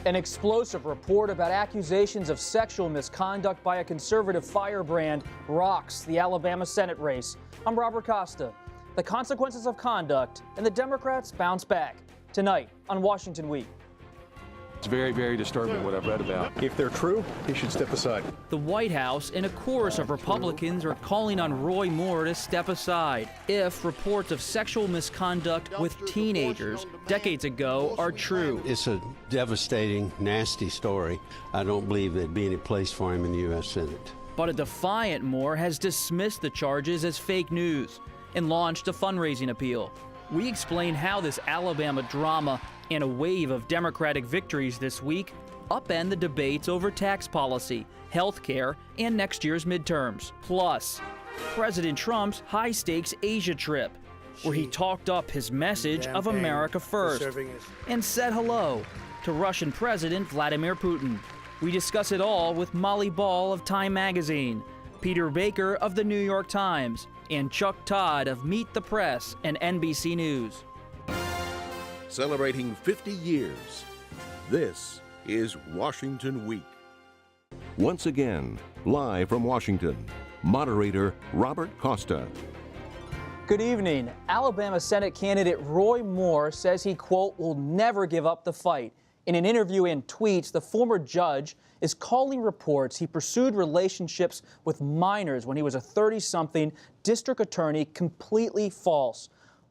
An explosive report about accusations of sexual misconduct by a conservative firebrand rocks the Alabama Senate race. I'm Robert Costa. The consequences of conduct, and the Democrats bounce back. Tonight on Washington Week. It's very, very disturbing what I've read about. If they're true, he should step aside. The White House and a chorus of Republicans are calling on Roy Moore to step aside if reports of sexual misconduct with teenagers decades ago are true. It's a devastating, nasty story. I don't believe there'd be any place for him in the U.S. Senate. But a defiant Moore has dismissed the charges as fake news and launched a fundraising appeal. We explain how this Alabama drama and a wave of Democratic victories this week upend the debates over tax policy, health care, and next year's midterms. Plus, President Trump's high-stakes Asia trip, where he talked up his message of America first and said hello to Russian President Vladimir Putin. We discuss it all with Molly Ball of Time Magazine, Peter Baker of the New York Times, and Chuck Todd of Meet the Press and NBC News. Celebrating 50 years, this is Washington Week. Once again, live from Washington, moderator Robert Costa. Good evening. Alabama Senate candidate Roy Moore says he, quote, will never give up the fight. In an interview and tweets, the former judge is calling reports he pursued relationships with minors when he was a 30-something district attorney completely false.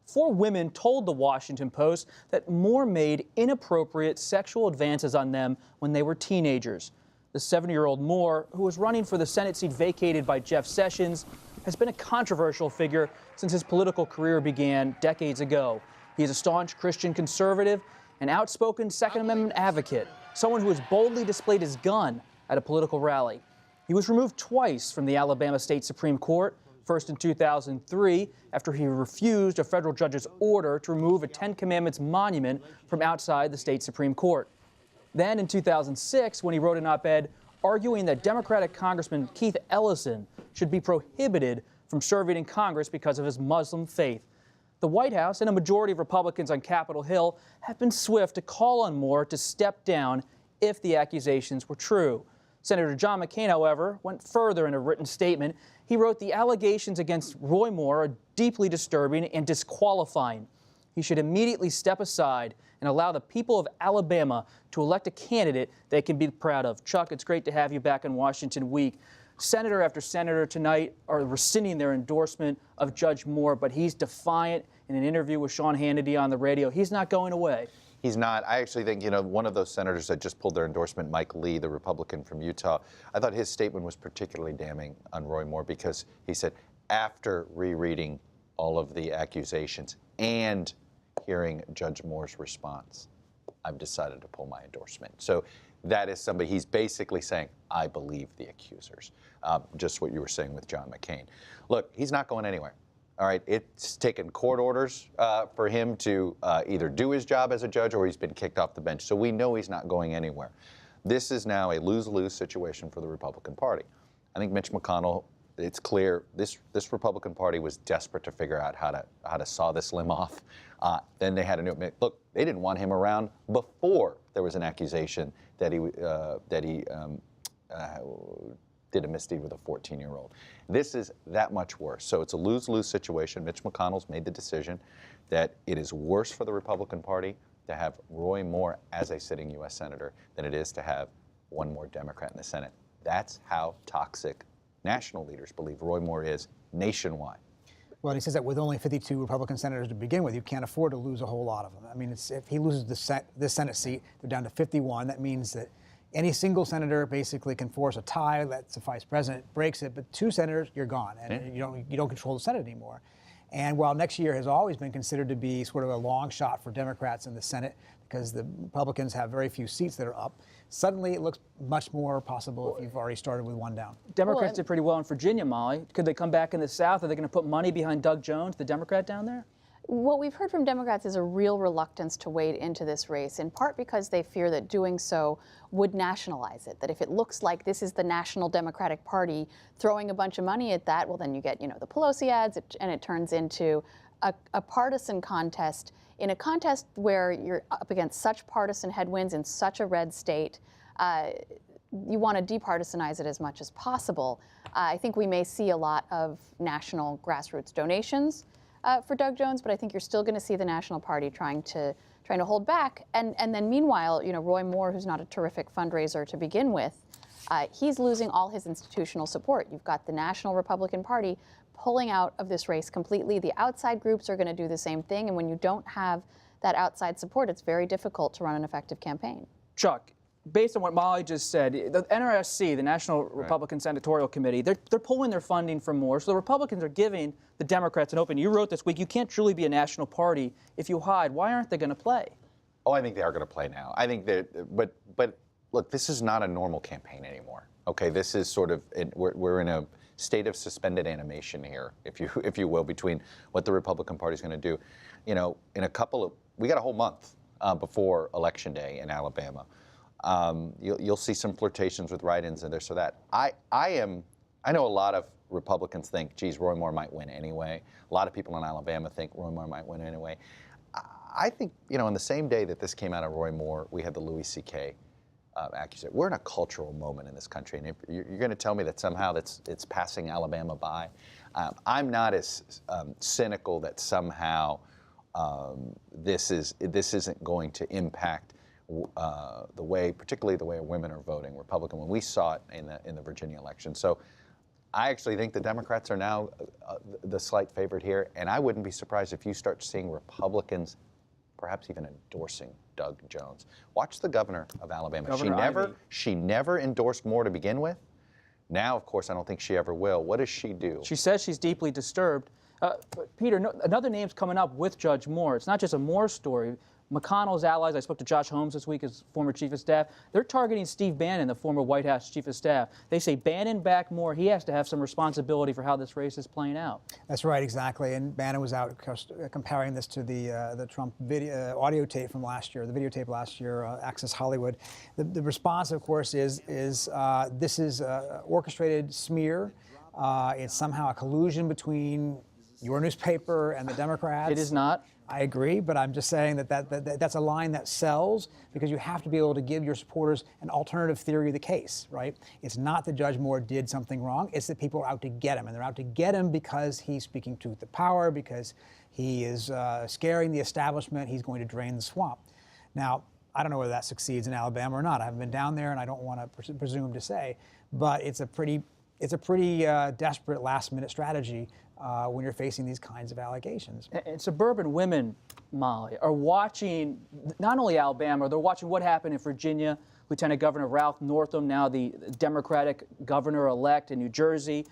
4 women told the Washington Post that Moore made inappropriate sexual advances on them when they were teenagers. The 70-year-old Moore, who was running for the Senate seat vacated by Jeff Sessions, has been a controversial figure since his political career began decades ago. He is a staunch Christian conservative, an outspoken Second Amendment advocate, someone who has boldly displayed his gun at a political rally. He was removed twice from the Alabama State Supreme Court, first in 2003 after he refused a federal judge's order to remove a Ten Commandments monument from outside the state Supreme Court. Then in 2006 when he wrote an op-ed arguing that Democratic Congressman Keith Ellison should be prohibited from serving in Congress because of his Muslim faith. The White House and a majority of Republicans on Capitol Hill have been swift to call on Moore to step down if the accusations were true. Senator John McCain, however, went further in a written statement. He wrote the allegations against Roy Moore are deeply disturbing and disqualifying. He should immediately step aside and allow the people of Alabama to elect a candidate they can be proud of. Chuck, it's great to have you back in Washington Week. Senator after senator tonight are rescinding their endorsement of Judge Moore, but he's defiant in an interview with Sean Hannity on the radio. He's not going away. He's not. I actually think, one of those senators that just pulled their endorsement, Mike Lee, the Republican from Utah, I thought his statement was particularly damning on Roy Moore because he said, after rereading all of the accusations and hearing Judge Moore's response, I've decided to pull my endorsement. So that is somebody, he's basically saying, I believe the accusers. Just what you were saying with John McCain. Look, he's not going anywhere. All right, it's taken court orders for him to either do his job as a judge or he's been kicked off the bench. So we know he's not going anywhere. This is now a lose-lose situation for the Republican Party. I think Mitch McConnell, it's clear this Republican Party was desperate to figure out how to saw this limb off. Then they had to look, they didn't want him around before there was an accusation that he did a misdeed with a 14-year-old. This is that much worse. So it's a lose-lose situation. Mitch McConnell's made the decision that it is worse for the Republican Party to have Roy Moore as a sitting U.S. Senator than it is to have one more Democrat in the Senate. That's how toxic national leaders believe Roy Moore is nationwide. Well, he says that with only 52 Republican senators to begin with, you can't afford to lose a whole lot of them. I mean, if he loses this Senate seat, they're down to 51. That means that any single senator basically can force a tie, lets the vice president breaks it, but 2 senators, you're gone, and you don't control the Senate anymore. And while next year has always been considered to be sort of a long shot for Democrats in the Senate because the Republicans have very few seats that are up, suddenly it looks much more possible if you've already started with 1 down. Democrats did pretty well in Virginia, Molly. Could they come back in the South? Are they going to put money behind Doug Jones, the Democrat down there? What we've heard from Democrats is a real reluctance to wade into this race, in part because they fear that doing so would nationalize it, that if it looks like this is the National Democratic Party throwing a bunch of money at that, well, then you get, the Pelosi ads, and it turns into a partisan contest, in a contest where you're up against such partisan headwinds in such a red state, you want to departisanize it as much as possible. I think we may see a lot of national grassroots donations for Doug Jones, but I think you're still going to see the national party trying to hold back. And then meanwhile, Roy Moore, who's not a terrific fundraiser to begin with, he's losing all his institutional support. You've got the National Republican Party pulling out of this race completely. The outside groups are going to do the same thing. And when you don't have that outside support, it's very difficult to run an effective campaign. Chuck, based on what Molly just said, the NRSC, the National Republican Senatorial Committee, they're pulling their funding from Moore. So the Republicans are giving the Democrats an open. You wrote this week, you can't truly be a national party if you hide. Why aren't they going to play? Oh, I think they are going to play now. I think that, but look, this is not a normal campaign anymore. Okay, this is sort of, we're in a state of suspended animation here, if you will, between what the Republican Party is going to do. In a couple of, we got a whole month before Election Day in Alabama. You'll see some flirtations with write-ins and this or that. I know a lot of Republicans think, geez, Roy Moore might win anyway. A lot of people in Alabama think Roy Moore might win anyway. I think, on the same day that this came out of Roy Moore, we had the Louis C.K. accusation. We're in a cultural moment in this country, and if you're going to tell me that somehow it's passing Alabama by. I'm not as cynical that somehow this isn't going to impact particularly the way women are voting Republican, when we saw it in the Virginia election. So I actually think the Democrats are now the slight favorite here, and I wouldn't be surprised if you start seeing Republicans perhaps even endorsing Doug Jones. Watch the governor of Alabama. She never endorsed Moore to begin with. Now, of course, I don't think she ever will. What does she do? She says she's deeply disturbed. But Peter, another name's coming up with Judge Moore. It's not just a Moore story. McConnell's allies, I spoke to Josh Holmes this week, his former chief of staff, they're targeting Steve Bannon, the former White House chief of staff. They say Bannon back Moore. He has to have some responsibility for how this race is playing out. That's right, exactly. And Bannon was out comparing this to the Trump audio tape from last year, the videotape last year, Access Hollywood. The response, of course, is this is orchestrated smear. It's somehow a collusion between your newspaper and the Democrats. It is not. I agree, but I'm just saying that's a line that sells, because you have to be able to give your supporters an alternative theory of the case, right? It's not that Judge Moore did something wrong. It's that people are out to get him, and they're out to get him because he's speaking truth to power, because he is scaring the establishment. He's going to drain the swamp. Now, I don't know whether that succeeds in Alabama or not. I haven't been down there, and I don't want to presume to say, but it's a pretty desperate last-minute strategy when you're facing these kinds of allegations. And suburban women, Molly, are watching not only Alabama, they're watching what happened in Virginia. Lieutenant Governor Ralph Northam, now the Democratic governor-elect in New Jersey.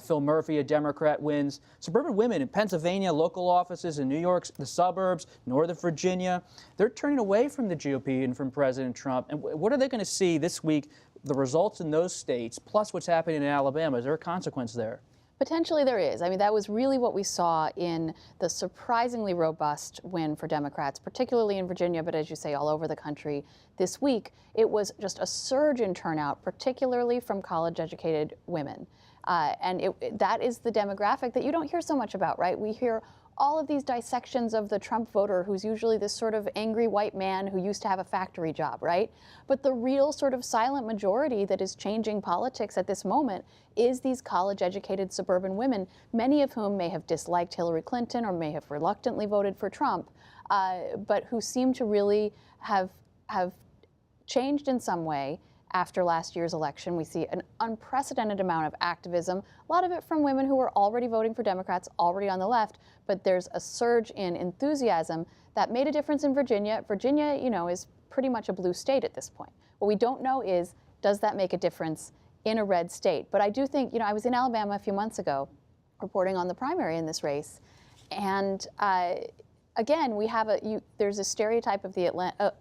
Phil Murphy, a Democrat, wins. Suburban women in Pennsylvania, local offices in New York, the suburbs, Northern Virginia, they're turning away from the GOP and from President Trump. And what are they going to see this week? The results in those states, plus what's happening in Alabama. Is there a consequence there? Potentially there is. I mean, that was really what we saw in the surprisingly robust win for Democrats, particularly in Virginia, but as you say, all over the country this week. It was just a surge in turnout, particularly from college-educated women. And that is the demographic that you don't hear so much about, right? We hear all of these dissections of the Trump voter, who's usually this sort of angry white man who used to have a factory job, right? But the real sort of silent majority that is changing politics at this moment is these college-educated suburban women, many of whom may have disliked Hillary Clinton or may have reluctantly voted for Trump, but who seem to really have changed in some way. After last year's election, we see an unprecedented amount of activism, a lot of it from women who were already voting for Democrats, already on the left, but there's a surge in enthusiasm that made a difference in Virginia. Virginia, is pretty much a blue state at this point. What we don't know is, does that make a difference in a red state? But I do think, I was in Alabama a few months ago reporting on the primary in this race, and again, we have there's a stereotype of the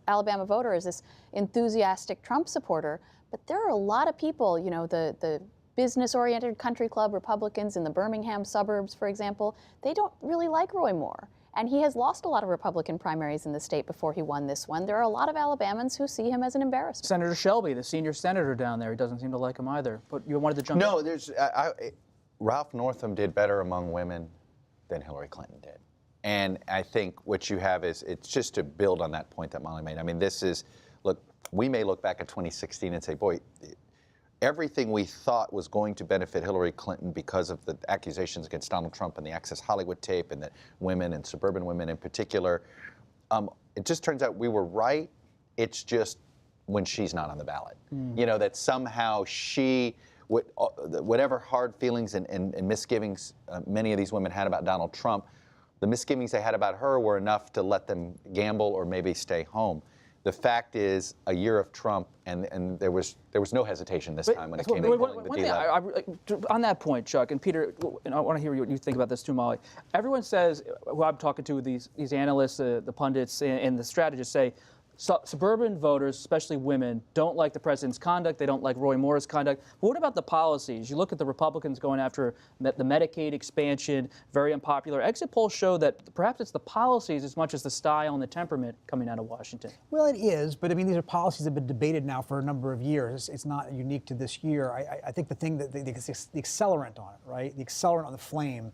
Alabama voter as this enthusiastic Trump supporter, but there are a lot of people, the business-oriented country club Republicans in the Birmingham suburbs, for example, they don't really like Roy Moore. And he has lost a lot of Republican primaries in the state before he won this one. There are a lot of Alabamans who see him as an embarrassment. Senator Shelby, the senior senator down there, he doesn't seem to like him either. But you wanted to jump in? No, Ralph Northam did better among women than Hillary Clinton did. And I think what you have is, it's just to build on that point that Molly made. I mean, this is, look, we may look back at 2016 and say, boy, everything we thought was going to benefit Hillary Clinton because of the accusations against Donald Trump and the Access Hollywood tape and that women and suburban women in particular, it just turns out we were right. It's just when she's not on the ballot. You know, that somehow she, whatever hard feelings and misgivings many of these women had about Donald Trump, the misgivings they had about her were enough to let them gamble or maybe stay home. The fact is, a year of Trump, and there was no hesitation this time when it came to pulling the D-lever. On that point, Chuck and Peter, and I want to hear what you think about this too, Molly. Everyone says, who I'm talking to, these analysts, the pundits, and the strategists say, suburban voters, especially women, don't like the president's conduct. They don't like Roy Moore's conduct. But what about the policies? You look at the Republicans going after the Medicaid expansion, very unpopular. Exit polls show that perhaps it's the policies as much as the style and the temperament coming out of Washington. Well, it is, but I mean, these are policies that have been debated now for a number of years. It's not unique to this year. I think the thing that the accelerant on it, right? The accelerant on the flame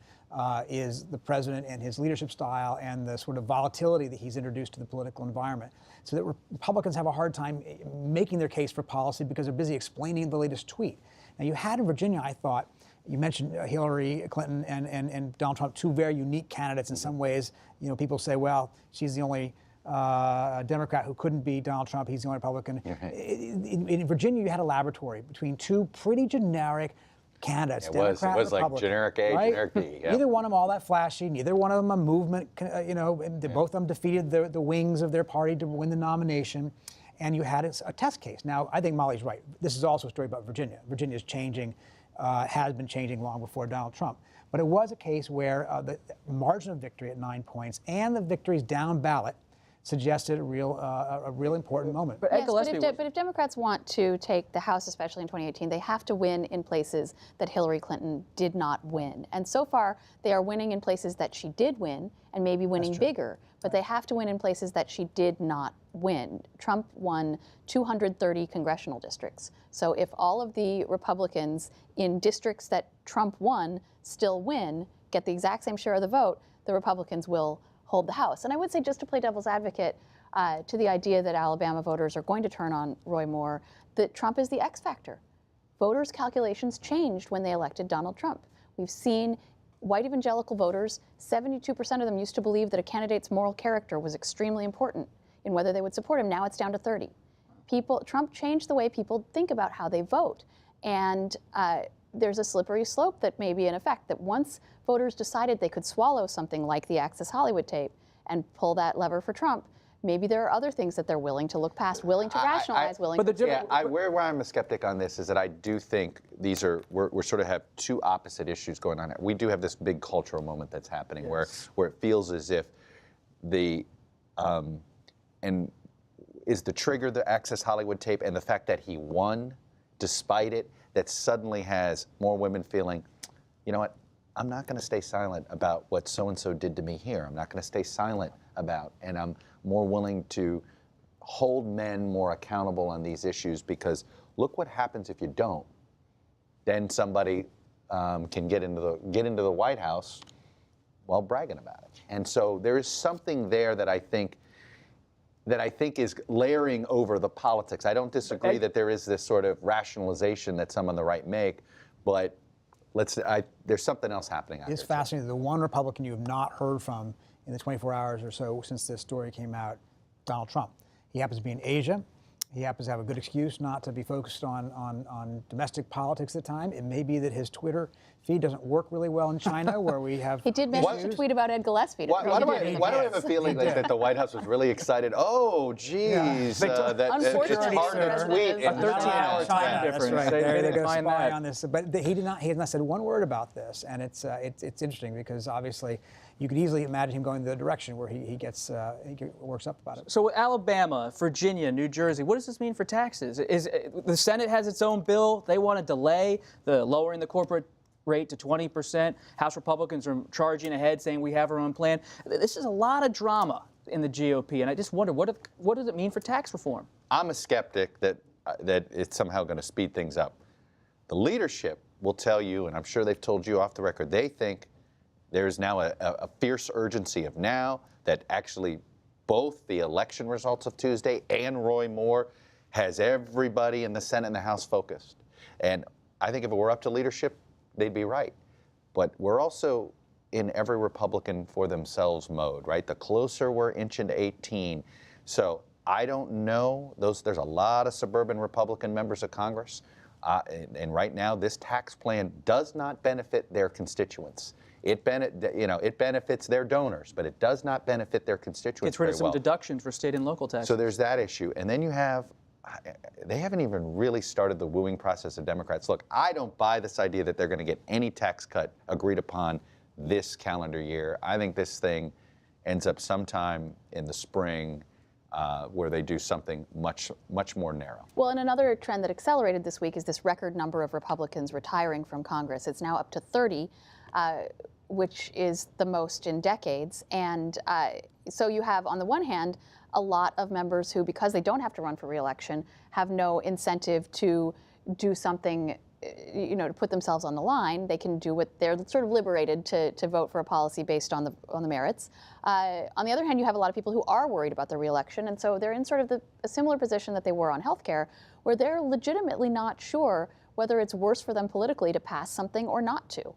is the president and his leadership style and the sort of volatility that he's introduced to the political environment. So that Republicans have a hard time making their case for policy because they're busy explaining the latest tweet. Now, you had in Virginia, I thought, you mentioned Hillary Clinton and Donald Trump, two very unique candidates in some ways. You know, people say, well, she's the only Democrat who couldn't be Donald Trump. He's the only Republican. In Virginia, you had a laboratory between two pretty generic candidates. It was like generic A, right? generic B. Yeah. Neither one of them all that flashy. Neither one of them a movement. You know, both of them defeated the wings of their party to win the nomination. And you had a test case. Now, I think Molly's right. This is also a story about Virginia. Virginia is changing, has been changing long before Donald Trump. But it was a case where the margin of victory at 9 points and the victories down ballot suggested a real important moment. But if Democrats want to take the House, especially in 2018, they have to win in places that Hillary Clinton did not win. And so far, they are winning in places that she did win and maybe winning bigger. But they have to win in places that she did not win. Trump won 230 congressional districts. So if all of the Republicans in districts that Trump won still win, get the exact same share of the vote, the Republicans will hold the House. And I would say, just to play devil's advocate to the idea that Alabama voters are going to turn on Roy Moore, that Trump is the X factor. Voters' calculations changed when they elected Donald Trump. We've seen white evangelical voters, 72% of them used to believe that a candidate's moral character was extremely important in whether they would support him. Now it's down to 30. Trump changed the way people think about how they vote. And there's a slippery slope that may be in effect, that once voters decided they could swallow something like the Access Hollywood tape and pull that lever for Trump, maybe there are other things that they're willing to look past, willing to rationalize, willing to... Where I'm a skeptic on this is that I do think we're sort of have two opposite issues going on. We do have this big cultural moment that's happening where it feels as if and is the trigger the Access Hollywood tape and the fact that he won despite it, that suddenly has more women feeling, you know what, I'm not going to stay silent about what so-and-so did to me here. I'm not going to stay silent about, and I'm more willing to hold men more accountable on these issues, because look what happens if you don't. Then somebody can get into the White House while bragging about it. And so there is something there that I think is layering over the politics. I don't disagree that there is this sort of rationalization that some on the right make, but there's something else happening out there. It's fascinating. The one Republican you have not heard from in the 24 hours or so since this story came out, Donald Trump. He happens to be in Asia. He happens to have a good excuse not to be focused on domestic politics at the time. It may be that his Twitter feed doesn't work really well in China, where we have... He did mention a tweet about Ed Gillespie. Why do I have a feeling that the White House was really excited? Oh, geez, it's hard to tweet in 13-hour time difference. That's right. They're going to spy on this. But he has not said one word about this, and it's interesting, because obviously you could easily imagine him going the direction where he works up about it. So Alabama, Virginia, New Jersey, what does this mean for taxes? The Senate has its own bill. They want to delay the lowering the corporate rate to 20%. House Republicans are charging ahead, saying we have our own plan. This is a lot of drama in the GOP, and I just wonder, what does it mean for tax reform? I'm a skeptic that it's somehow going to speed things up. The leadership will tell you, and I'm sure they've told you off the record, they think There's now a fierce urgency of now that actually both the election results of Tuesday and Roy Moore has everybody in the Senate and the House focused. And I think if it were up to leadership, they'd be right. But we're also in every Republican for themselves mode, right? The closer we're inching to 18. So I don't know. There's a lot of suburban Republican members of Congress. And right now, this tax plan does not benefit their constituents. It benefits their donors, but it does not benefit their constituents Gets rid of very well. some deductions for state and local taxes. So there's that issue. And then you have, they haven't even really started the wooing process of Democrats. Look, I don't buy this idea that they're going to get any tax cut agreed upon this calendar year. I think this thing ends up sometime in the spring where they do something much more narrow. Well, and another trend that accelerated this week is this record number of Republicans retiring from Congress. It's now up to 30. Which is the most in decades. And so you have, on the one hand, a lot of members who, because they don't have to run for re-election, have no incentive to do something, to put themselves on the line. They can do what they're sort of liberated to vote for a policy based on the merits. On the other hand, you have a lot of people who are worried about the re-election, and so they're in sort of a similar position that they were on healthcare, where they're legitimately not sure whether it's worse for them politically to pass something or not to.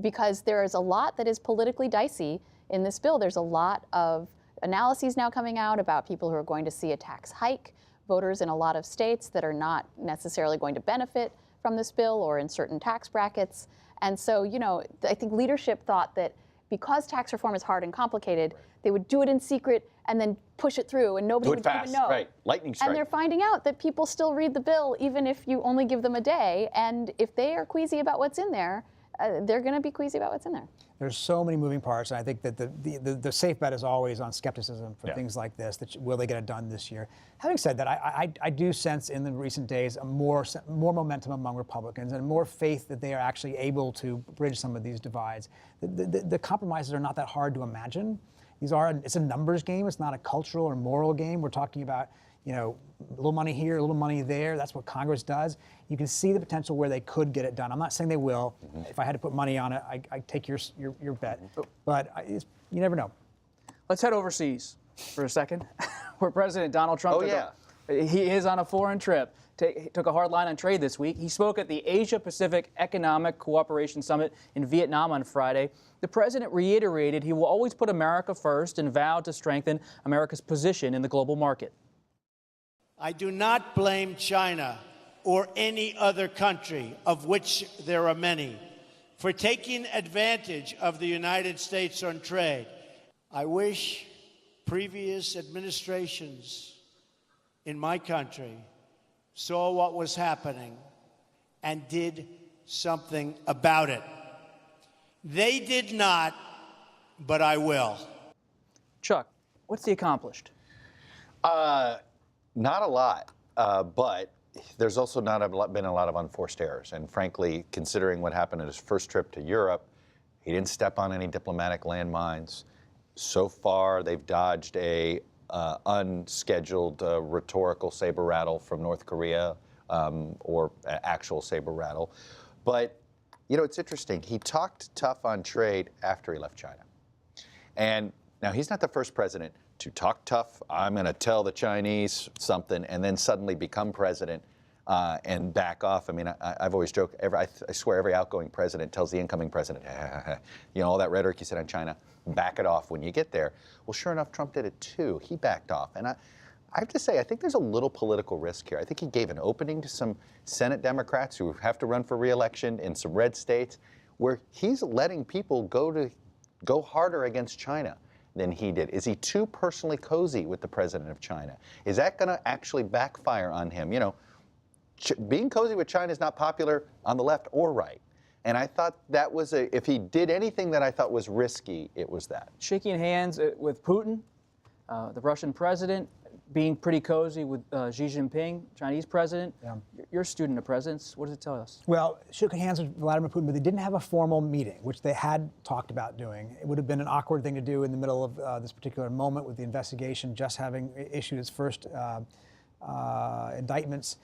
Because there is a lot that is politically dicey in this bill. There's a lot of analyses now coming out about people who are going to see a tax hike, voters in a lot of states that are not necessarily going to benefit from this bill or in certain tax brackets. And so, I think leadership thought that because tax reform is hard and complicated, they would do it in secret and then push it through and nobody would even know. Right, lightning strike. And they're finding out that people still read the bill even if you only give them a day. And if they are queasy about what's in there, they're going to be queasy about what's in there. There's so many moving parts, and I think that the safe bet is always on skepticism for things like this. Will they get it done this year? Having said that, I do sense in the recent days more momentum among Republicans and more faith that they are actually able to bridge some of these divides. The compromises are not that hard to imagine. It's a numbers game. It's not a cultural or moral game. We're talking about a little money here, a little money there. That's what Congress does. You can see the potential where they could get it done. I'm not saying they will. If I had to put money on it, I'd take your bet. But you never know. Let's head overseas for a second, where President Donald Trump he is on a foreign trip. Took a hard line on trade this week. He spoke at the Asia-Pacific Economic Cooperation Summit in Vietnam on Friday. The president reiterated he will always put America first and vowed to strengthen America's position in the global market. I do not blame China or any other country, of which there are many, for taking advantage of the United States on trade. I wish previous administrations in my country saw what was happening and did something about it. They did not, but I will. Chuck, what's he accomplished? Not a lot, but there's also been a lot of unforced errors. And frankly, considering what happened in his first trip to Europe, he didn't step on any diplomatic landmines. So far, they've dodged a unscheduled rhetorical saber rattle from North Korea, or actual saber rattle. But, it's interesting. He talked tough on trade after he left China. And now he's not the first president to talk tough. I'm going to tell the Chinese something and then suddenly become president and back off. I mean, I've always joked, I swear every outgoing president tells the incoming president, all that rhetoric you said on China, back it off when you get there. Well, sure enough, Trump did it too. He backed off. And I have to say, I think there's a little political risk here. I think he gave an opening to some Senate Democrats who have to run for re-election in some red states where he's letting people go harder against China than he did. Is he too personally cozy with the president of China? Is that going to actually backfire on him? Being cozy with China is not popular on the left or right. And I thought that was if he did anything that I thought was risky, it was that. Shaking hands with Putin, the Russian president, being pretty cozy with Xi Jinping, Chinese president. Yeah. You're a student of presidents. What does it tell us? Well, shook hands with Vladimir Putin, but they didn't have a formal meeting, which they had talked about doing. It would have been an awkward thing to do in the middle of this particular moment with the investigation just having issued its first indictments.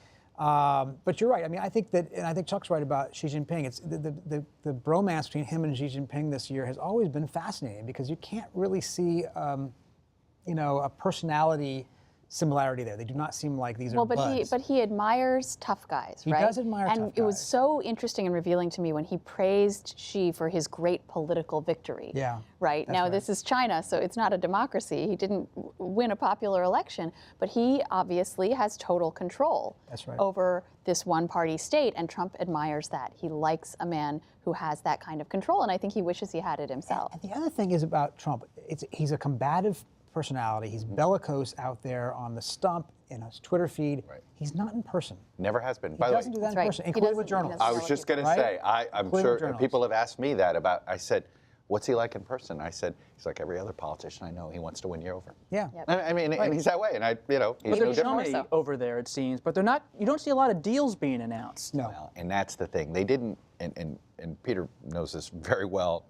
But you're right. I mean, I think that, and I think Chuck's right about Xi Jinping. It's the bromance between him and Xi Jinping this year has always been fascinating because you can't really see, a personality similarity there. They do not seem like these are buds. But he admires tough guys, right? He does admire tough guys. And it was so interesting and revealing to me when he praised Xi for his great political victory. Yeah. Right? Now, this is China, so it's not a democracy. He didn't win a popular election, but he obviously has total control over this one-party state, and Trump admires that. He likes a man who has that kind of control, and I think he wishes he had it himself. And the other thing is about Trump, he's a combative personality. He's bellicose out there on the stump, in his Twitter feed. Right. He's not in person. Never has been. He doesn't do that in person, including with journalists. I was just going to say, I'm sure people have asked me that about, I said, what's he like in person? I said, he's like every other politician I know. He wants to win you over. Yeah. I mean, and he's that way, and he's but no they're different. chummy over there, it seems. But they're not. You don't see a lot of deals being announced. No. Well, and that's the thing. They didn't, and Peter knows this very well,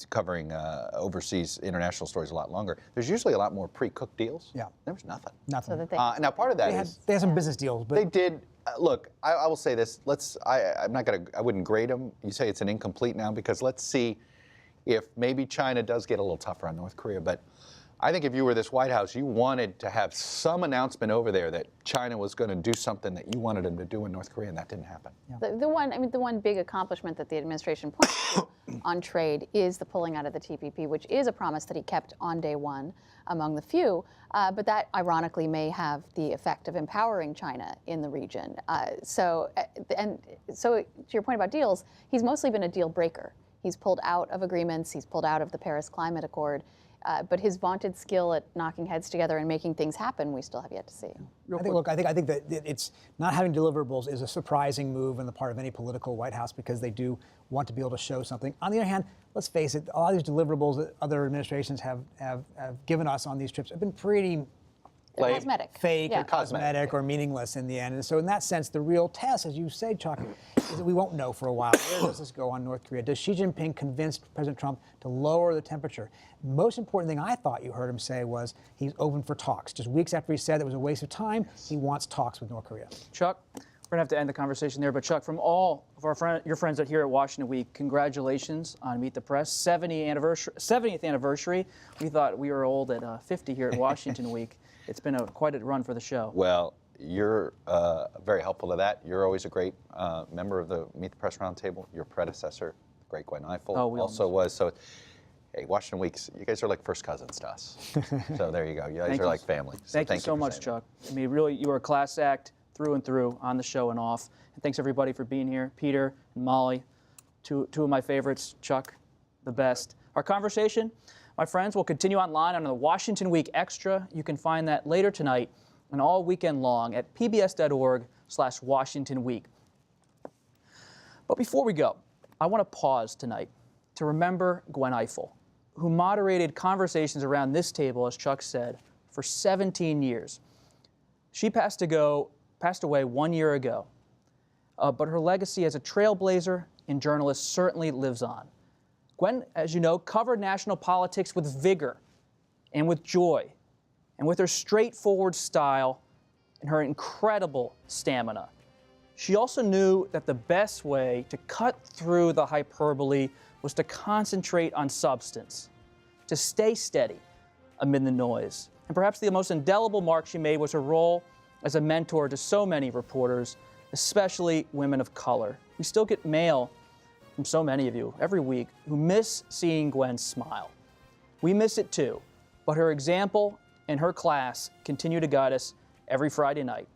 covering overseas international stories a lot longer. There's usually a lot more pre-cooked deals. Yeah. There was nothing. Nothing. So that Now, part of that they had some business deals, but they did. Look, I will say this. I'm not going to. I wouldn't grade them. You say it's an incomplete now because let's see if maybe China does get a little tougher on North Korea. But I think if you were this White House, you wanted to have some announcement over there that China was going to do something that you wanted them to do in North Korea, and that didn't happen. Yeah. The one big accomplishment that the administration points to on trade is the pulling out of the TPP, which is a promise that he kept on day one among the few, but that ironically may have the effect of empowering China in the region. So to your point about deals, he's mostly been a deal breaker. He's pulled out of agreements, he's pulled out of the Paris Climate Accord, but his vaunted skill at knocking heads together and making things happen, we still have yet to see. I think that it's not having deliverables is a surprising move on the part of any political White House because they do want to be able to show something. On the other hand, let's face it, a lot of these deliverables that other administrations have given us on these trips have been pretty cosmetic. Fake or cosmetic or meaningless in the end. And so in that sense, the real test, as you say, Chuck, is that we won't know for a while. Where does this go on North Korea? Does Xi Jinping convince President Trump to lower the temperature? Most important thing I thought you heard him say was he's open for talks. Just weeks after he said it was a waste of time, he wants talks with North Korea. Chuck, we're going to have to end the conversation there. But Chuck, from all of your friends here at Washington Week, congratulations on Meet the Press, 70th anniversary. We thought we were old at 50 here at Washington Week. It's been quite a run for the show. Well, you're very helpful to that. You're always a great member of the Meet the Press Roundtable. Your predecessor, the great Gwen Ifill, also was. So, hey, Washington Weeks, you guys are like first cousins to us. So there you go. You guys are like family. So thank you so much, Chuck. I mean, really, you were a class act through and through on the show and off. And thanks, everybody, for being here. Peter and Molly, two of my favorites. Chuck, the best. Our conversation, my friends, will continue online on the Washington Week Extra. You can find that later tonight and all weekend long at pbs.org/Washington Week. But before we go, I want to pause tonight to remember Gwen Ifill, who moderated conversations around this table, as Chuck said, for 17 years. She passed away 1 year ago, but her legacy as a trailblazer and journalist certainly lives on. Gwen, as you know, covered national politics with vigor and with joy, and with her straightforward style and her incredible stamina. She also knew that the best way to cut through the hyperbole was to concentrate on substance, to stay steady amid the noise. And perhaps the most indelible mark she made was her role as a mentor to so many reporters, especially women of color. We still get mail from so many of you every week who miss seeing Gwen smile. We miss it too, but her example and her class continue to guide us every Friday night.